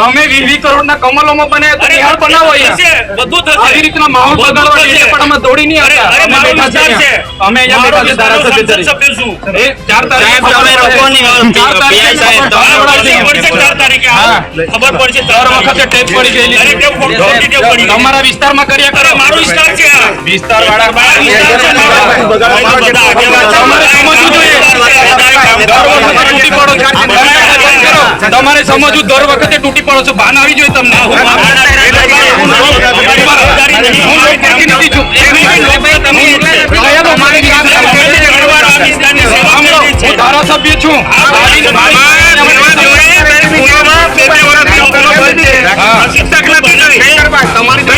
તમે 20 કરોડના કમલોમાં બને તો નિહાળ બનાવો અહીંયા બધું થશે આવી રીતના માહોલ બગાડવા ડેડિયાપાડામાં દોડી નહીં આવતા અમે બેઠા છે અમે અહીંયા બેઠા છે ધારાસભ્ય તરીકે એ 4 તારીખે તમે લોકોની પીઆઈ સાહેબ ખબર પડશે દર વખતે ટેપ પડી ગયેલી તમારા વિસ્તારમાં કર્યા કરે મારો વિસ્તાર છે વિસ્તાર વાળા તમારે સમજવું દર વખતે તૂટી પડો છો ભાન આવી જોઈએ તમને ધારાસભ્ય છું તમારી